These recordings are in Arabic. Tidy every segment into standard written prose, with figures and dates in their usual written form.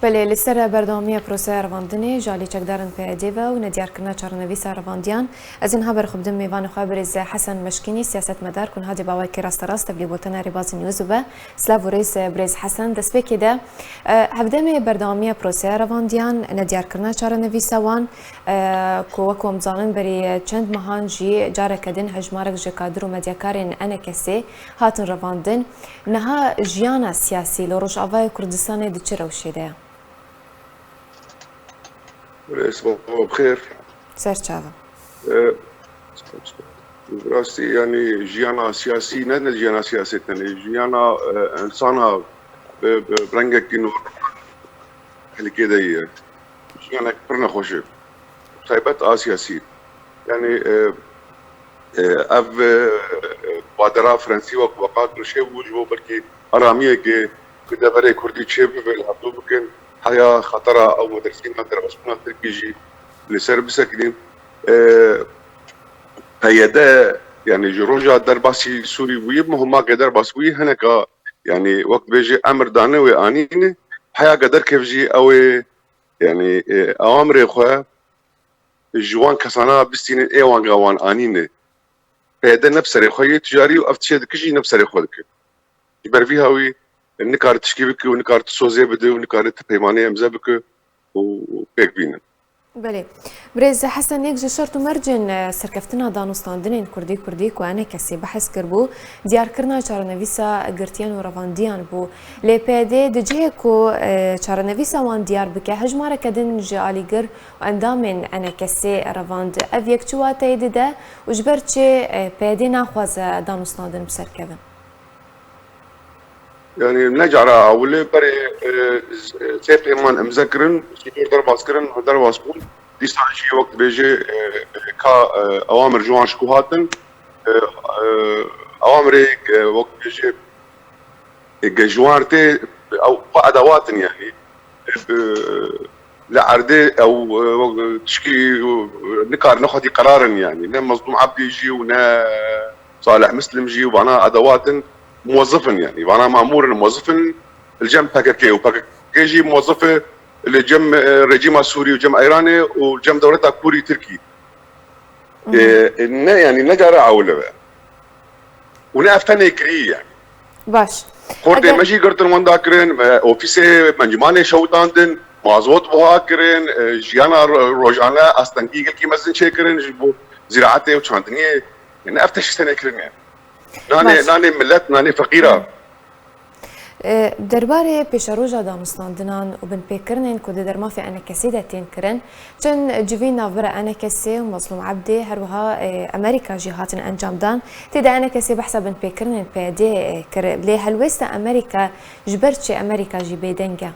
بله لسر بردامی پروسه رواندنی جالی چکدارن پیادیو و ندیار کرنا چارنویسا رواندیان از اینها برخوبدن میوان خبرز حسن مشکینی سیاست مدار کن هادی باوی که راست تبلی بوتن ریباز نیوز و سلاو ریس برز حسن دست بکیده هفدم بردامی پروسه رواندیان ندیار کرنا چارنویسا وان کوکم زانن بری چند مهان جی جاره کدن هجمارک جکادر و مدیکارن انا کسی هاتن رواندن نها جیانا سیاسی لروج آوای کردستان دچره وشیده. صباح بخير. سرچاوه. راسي يعني جيانا سياسي نه جيانا سياسي تاني جيانا انسانا برنجك انه اللي كده جيانا كبرنا خوشه سايبات سياسي يعني اف بادرا فرنسي وقت نشيب وجبه بركي اراميه كي كده بري كردي تشيب في الحدود ممكن حياة خطرة أو مدرسين درسونا تركيجي لسر بسكنين هيدا يعني جروجا درباسي سوري ويب مهما قدر باسوي هناك يعني وقت بيجي أمر دانه وآنينه حياة قدر كيف جي أو يعني أوامر إخوة الجوان كسانا بستين إيوان قوان آنينه هيدا نفس ريخوية تجاري وأفتشي دكجي نفس ريخوة يبر فيها وي نكار تشكيبك ونكار تسوزي بده ونكار تبيمانية مزابك وبيك بينا. بله برز حسن یک شرط مرجن سرکفتنا دانستاندن کردی کو انا کسی بحث کربو دیار کرنا چارنویسا گرتیان و رواندیان بو لپیده دجه کو چارنویسا وان دیار بکه هجماره کدن جالیگر و اندامن انا کسی رواند اف یک چواته ده و جبرچه پیده نخواز دانستاندن بسرکبن. يعني نجعل ولا بري سيف إيمان مذكرن سيدور درباس كرن درباس بول دي سانشي وقت بيجي كا أوامر جوان شكوهاتن أوامر وقت بيجي جوارتي أو أدواتن يعني لعردي أو تشكي نكار ناخذ قرارا يعني نا مظلوم عبد يجي ونا صالح مسلم جي وأنا أدواتن موظفا يعني وانا مامور موظفا الجم باكاكي وباكاكي جي موظفه الجم الرجيم السوري وجم ايراني وجم دولتها كوري تركي يعني نجرى عوله بقى ونافتني كري يعني باش خورتي ماشي قرت المنداكرين اوفيسي منجماني شوطاندن مازوت بواكرين جيانا روجانا استنكي كي مزن شيكرين زراعتي وشاندني يعني افتش سنه كرين يعني نانی ملت نانی فقیره. درباره پیشروجا دانستاندنان و بن پیکرنین کد در ما فی انا کسی دتین کرن چون جوین نافبره انا کسی و مظلوم عبده هر وها امریکا جهاتن انجام دان تدا انا کسی بحث بن پیکرنین پیاده کر له هلوست امریکا جبرتش امریکا جی بیدنگا.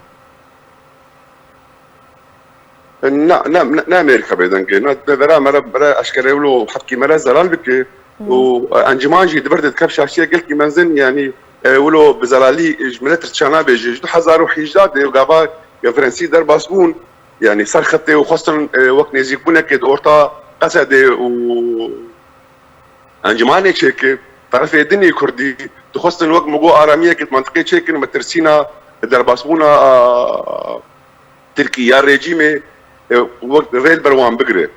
نا امریکا بیدنگه نا درا مرا اشکره ولو حقی مرا زلال بکه وانجمان جي دبردت كبشه شيء قلت لي منزل يعني ولو بزلالي جملت تشانا بيجي 2011 وقابا يا فرنسي در باسبون يعني صار خطي وخاصه وقت نزيكونا كد اورتا قصد و انجمان تشيك طرف الدنيا كردي تخص الوقت مجو اراميه كنت منطقه تشيك مترسينا در باسبونا تركيا ريجيمي وقت ريل بروان بقري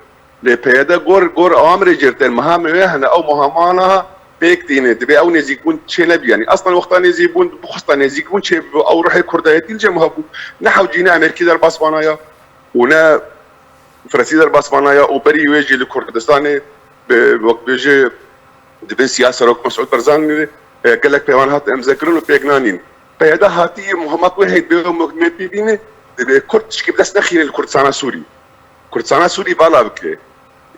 لپیدا گور آمر جرتن مهام وهنا او مهمانها بيكتين تبي او نزيكون تشينب يعني اصلا وقت نزيبون بخصتا نزيكون تشيب او روحي كردايتين جمهبو نحو جينا امريكي در باسبانايا ونا فرنسي در باسبانايا وبري ويجي لكردستان وقت بيجي دبن سياسه روك مسعود برزان قال لك بيوان هات مذكرون وبيغنانين بيدا هاتي مهمات وهيد بيهم بيبينه كرد شكيب داس نخيل الكردستان السوري كردستان سوري بالا بكي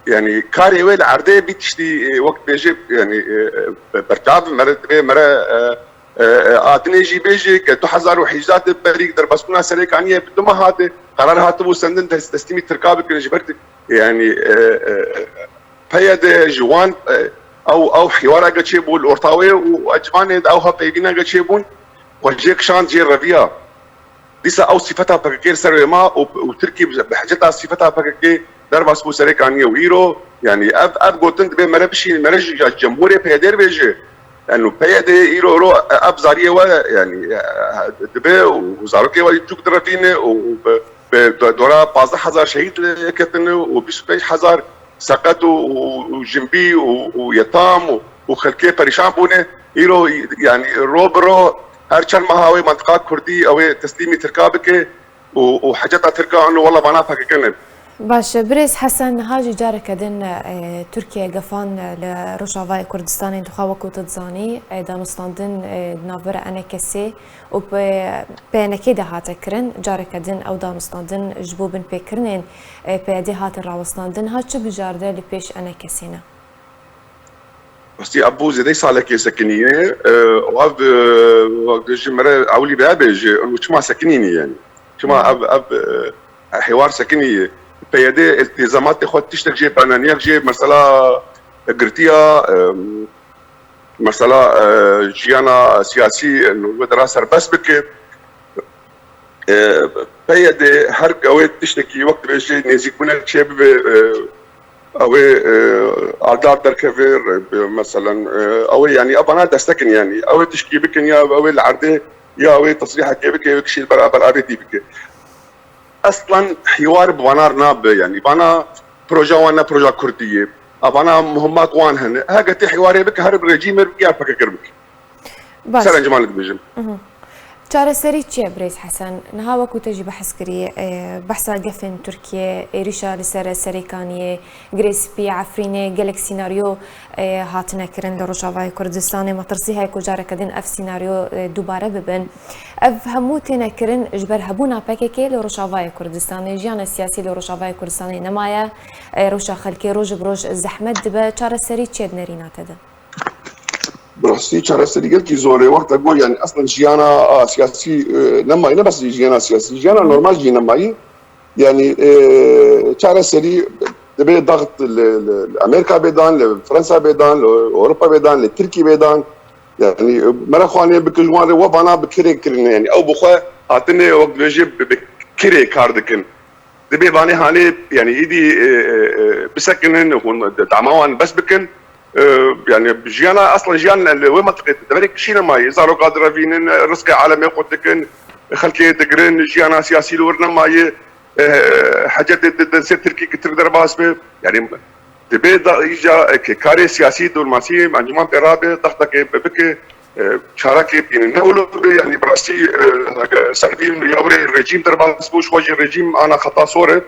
يعني كاري ويل عردي بيتشتي وقت بيجي يعني برتاب مرة آتنيجي بيجي كتو حزار وحيجات بريق در بسكونا سريك عنيه بدو ما هاتي قرار هاتبو سندن تستيمي تركابك نجبرت يعني فيد جوان او حوارا قتشيبون الأورطاوي واجبان او هابيقنا قتشيبون وجيك شان جي رفيا لسه او صفتها باكير سر ما وتركي بحاجتها صفتها باكير درباس بو سريك عنيه ويرو يعني اب قوتن تبي مربشي مرج الجمهوريه بهدير بيجي لانه بيدي رو ابزاريه يعني دبي وزاركي ويجوك درفينه ودورا 15000 شهيد كتن و25000 سقط وجنبي ويتام وخلكي بريشان بونه يرو يعني روبرو هرشان مهاوي منطقه كردي او تسليمي تركابك وحاجات تركا انه والله ما نافك كلمه باش بريز حسن هاجي جارك دن تركيا قفان لروشافاي كردستان انتخابك وتتزاني دانستاندن نافر انا كسي و بين كده هاتكرن جارك دن او دانستاندن جبوبن بكرنين بيدي هات الراوستاندن هاتش بجارده لبيش انا كسينا بس ابو زي صالك سكنيه واب جمره اولي بابج وشما سكنيني يعني شما اب حوار سكنيه بيدي التزامات خد تشتك جيب انانيه جيب مساله قرتيا مساله جيانا سياسي انه دراسه بس بك بيدي حرق او تشتكي وقت بيجي نزيك منك شيء او اعداد دركفير مثلا او يعني ابانا دستكن يعني او تشكي بكن يا او العرضه يا او تصريحك بك شيء برابر ابيتي بك اصلا حوار بوانار ناب يعني بانا بروجا وانا بروجا كرديه ابانا مهمات وان هن هاجتي حواري بك هرب رجيم بك فكر بك بس سلام جمال بيجم چاره سری چیه بریز حسن نها وکو تجی بحث کری بحثا گفن ترکیه ریشا لسر سریکانیه گریسپی عفرینه گلک سیناریو هاتنه کرن لروشاوای کردستان مطرسی های کجاره کدین اف سیناریو دوباره ببن اف همو تنه کرن اجبر هبونا پککی لروشاوای کردستان جیان سیاسی لروشاوای کردستان نمایه روشا خلکی روج بروج زحمت دبه چاره سری چیه نریناته ده براسي شارستي قلت زوري وقت اقول يعني اصلا جيانا سياسي لما انا بس جيانا سياسي جيانا نورمال جينا معي يعني شارستي دبي ضغط امريكا بيدان لفرنسا بيدان لاوروبا بيدان لتركي بيدان يعني مرة خواني بكل جوان وبانا بكري كرنا يعني او بخوا اعطني وقت بيجي بكري كاردكن دبي باني هاني يعني ايدي بسكنن دعموان بس بكن يعني جيانا اصلا جيانا وين منطقه تبارك شينا ماي زارو قادره فين رزق عالمي قلت لك خلكي تقرن جيانا سياسي لورنا ماي حاجات تصير تركي كتر درباس يعني تبي اجا كاري سياسي دول ماسي انجمان ترابي ضغطك بك شاركي بين نقول يعني براسي سنفين يوري الرجيم درباس بوش وجه الرجيم انا خطا صوره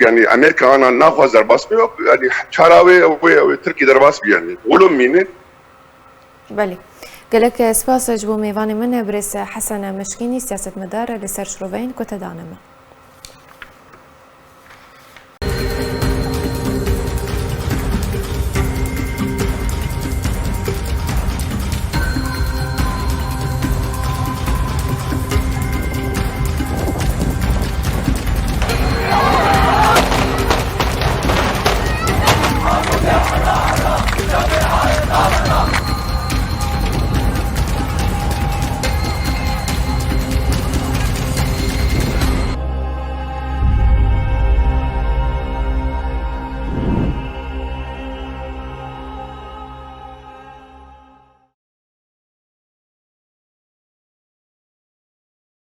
يعني امريكا انا ناخذ درباس يعني شراوي او تركي درباس يعني ولهم مين بله قالك سباس جبو ميواني من بريس حسن مشكيني سياسة مدار لسر شروفين كنت دانما